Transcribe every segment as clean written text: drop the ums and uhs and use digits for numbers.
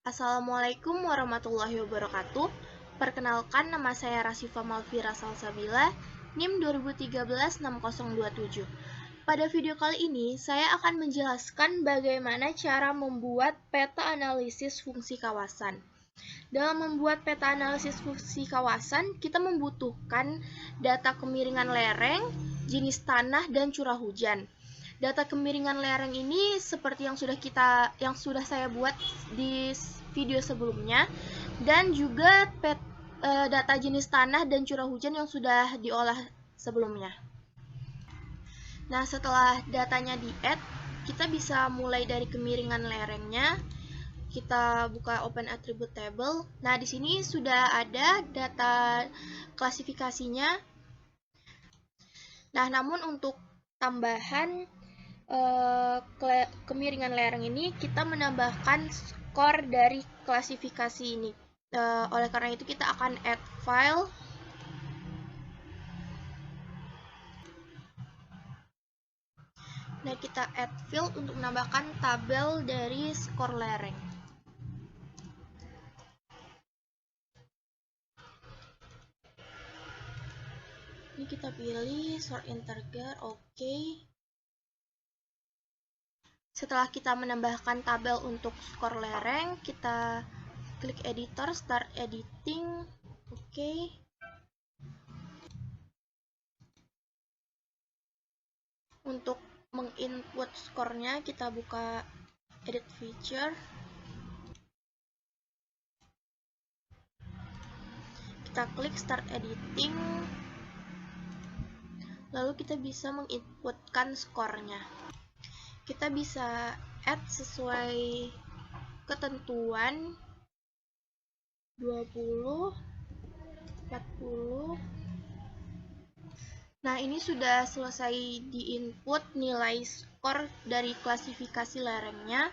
Assalamualaikum warahmatullahi wabarakatuh. Perkenalkan, nama saya Rasifa Malvira Salsabila, NIM 2013-6027. Pada video kali ini, saya akan menjelaskan bagaimana cara membuat peta analisis fungsi kawasan. Dalam membuat peta analisis fungsi kawasan, kita membutuhkan data kemiringan lereng, jenis tanah, dan curah hujan. Data kemiringan lereng ini seperti yang sudah saya buat di video sebelumnya, dan juga data jenis tanah dan curah hujan yang sudah diolah sebelumnya. Nah, setelah datanya di-add, kita bisa mulai dari kemiringan lerengnya. Kita buka Open Attribute Table. Nah, di sini sudah ada data klasifikasinya. Nah, namun untuk tambahan kemiringan lereng ini, kita menambahkan skor dari klasifikasi ini. Oleh karena itu, kita akan add file. Nah, kita add field untuk menambahkan tabel dari skor lereng. Ini kita pilih sort integer, oke. Setelah kita menambahkan tabel untuk skor lereng, kita klik editor, start editing, oke. Untuk menginput skornya, kita buka edit feature. Kita klik start editing. Lalu kita bisa menginputkan skornya. Kita bisa add sesuai ketentuan 20, 40. Nah, ini sudah selesai di-input nilai skor dari klasifikasi lerengnya.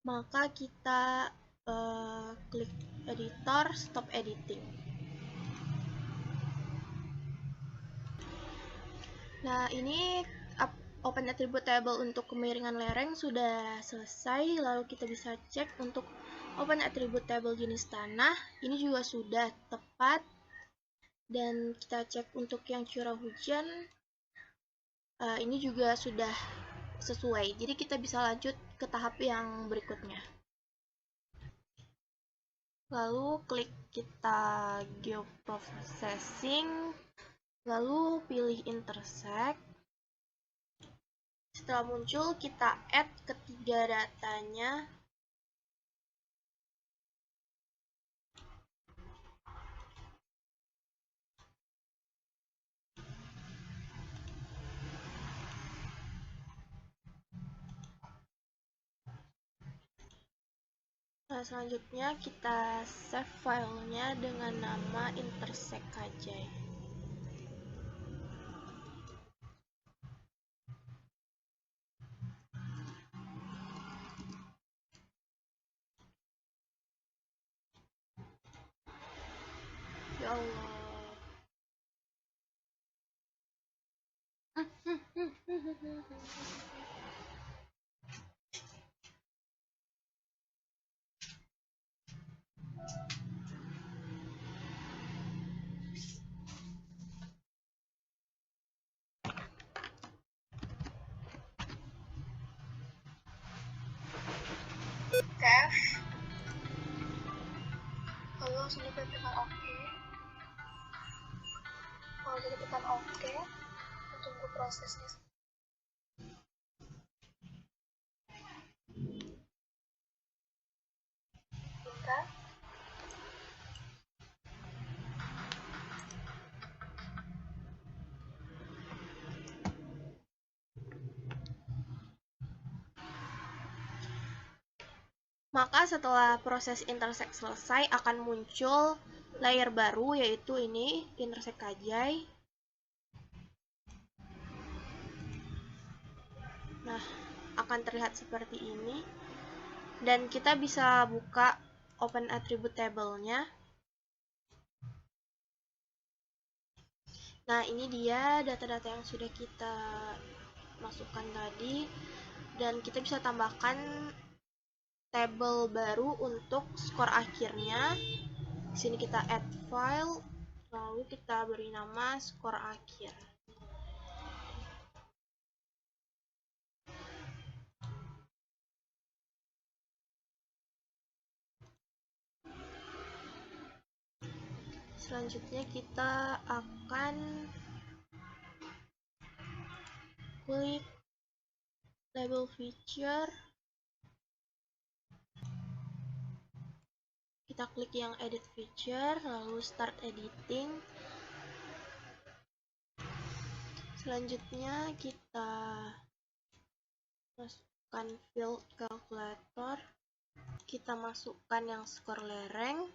Maka kita klik editor, stop editing. Nah, ini Open Attribute Table untuk kemiringan lereng sudah selesai. Lalu kita bisa cek untuk Open Attribute Table jenis tanah. Ini juga sudah tepat. Dan kita cek untuk yang curah hujan. Ini juga sudah sesuai. Jadi kita bisa lanjut ke tahap yang berikutnya. Lalu klik kita geoprocessing. Lalu pilih intersect. Setelah muncul, kita add ketiga datanya. Nah, selanjutnya kita save filenya dengan nama intersect kajai. Ya Allah. Save. Lalu sini kita tekan OK. Kalau kita tekan OK, tunggu prosesnya. Kita Maka setelah proses intersect selesai, akan muncul layer baru, yaitu ini, intersect kajai. Nah, akan terlihat seperti ini. Dan kita bisa buka Open Attribute Table-nya. Nah, ini dia data-data yang sudah kita masukkan tadi. Dan kita bisa tambahkan tabel baru untuk skor akhirnya. Di sini kita add file, lalu kita beri nama skor akhir. Selanjutnya kita akan klik label feature. Kita klik yang edit feature, lalu start editing. Selanjutnya kita masukkan field calculator. Kita masukkan yang skor lereng.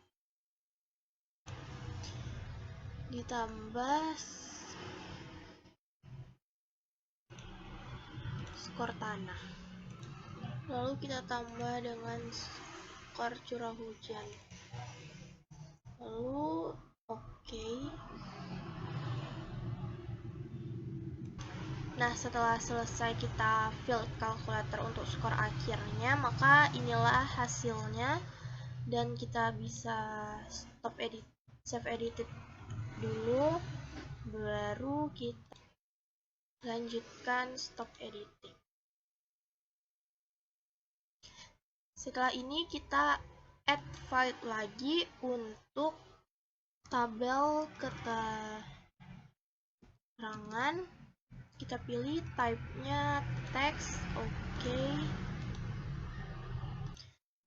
Ditambah skor tanah. Lalu kita tambah dengan skor curah hujan. Lalu oke. Nah, setelah selesai kita field calculator untuk skor akhirnya, maka inilah hasilnya, dan kita bisa stop edit, save edited dulu, baru kita lanjutkan stop editing. Setelah ini kita add file lagi untuk tabel keterangan. Kita pilih type-nya teks, oke.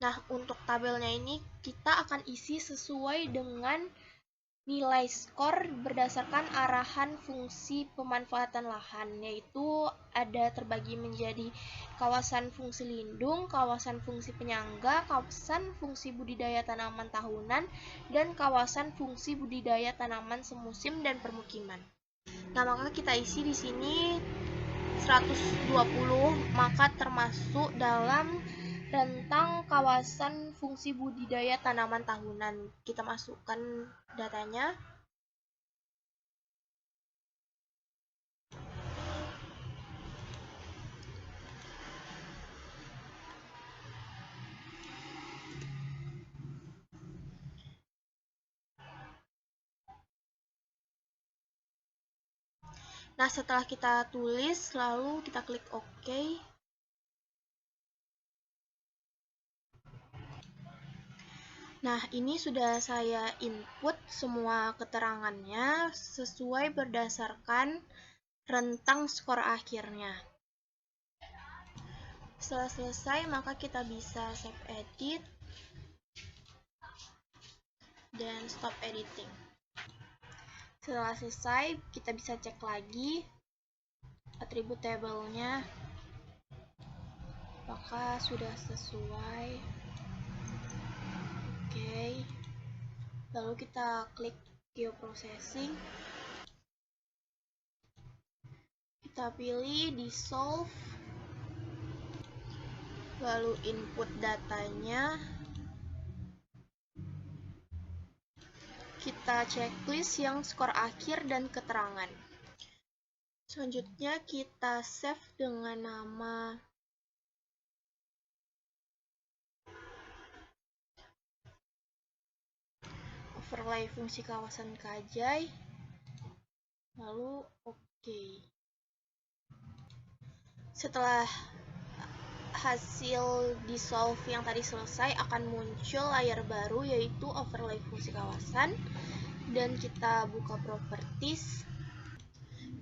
Nah, untuk tabelnya ini kita akan isi sesuai dengan nilai skor berdasarkan arahan fungsi pemanfaatan lahan, yaitu ada terbagi menjadi kawasan fungsi lindung, kawasan fungsi penyangga, kawasan fungsi budidaya tanaman tahunan, dan kawasan fungsi budidaya tanaman semusim dan permukiman. Nah, maka kita isi di sini 120, maka termasuk dalam rentang kawasan fungsi budidaya tanaman tahunan. Kita masukkan datanya. Nah, setelah kita tulis, lalu kita klik OK. Nah, ini sudah saya input semua keterangannya sesuai berdasarkan rentang skor akhirnya. Setelah selesai, maka kita bisa save edit dan stop editing. Setelah selesai, kita bisa cek lagi atribut tabelnya, apakah sudah sesuai. Oke. Lalu kita klik geoprocessing. Kita pilih dissolve. Lalu input datanya. Kita checklist yang skor akhir dan keterangan. Selanjutnya kita save dengan nama overlay fungsi kawasan Kajai. Lalu oke. Setelah hasil dissolve yang tadi selesai, akan muncul layar baru yaitu overlay fungsi kawasan, dan kita buka properties.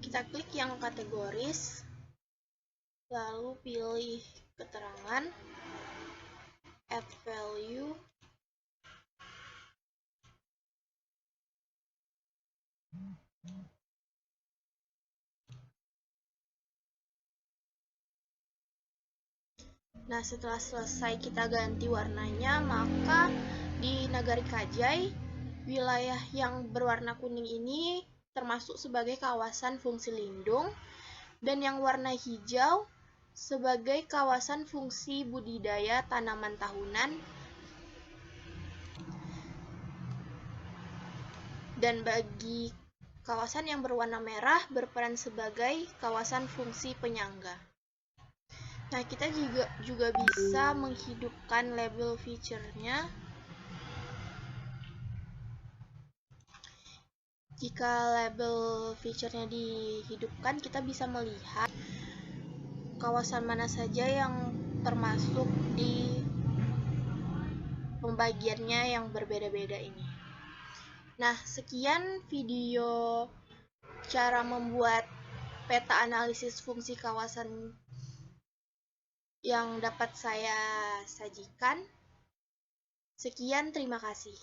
Kita klik yang kategoris, lalu pilih keterangan, add value, nah, setelah selesai kita ganti warnanya, maka di Nagari Kajai, wilayah yang berwarna kuning ini termasuk sebagai kawasan fungsi lindung, dan yang warna hijau sebagai kawasan fungsi budidaya tanaman tahunan, dan bagi kawasan yang berwarna merah berperan sebagai kawasan fungsi penyangga. Nah, kita juga bisa menghidupkan label feature-nya. Jika label feature-nya dihidupkan, kita bisa melihat kawasan mana saja yang termasuk di pembagiannya yang berbeda-beda ini. Nah, sekian video cara membuat peta analisis fungsi kawasan yang dapat saya sajikan. Sekian, terima kasih.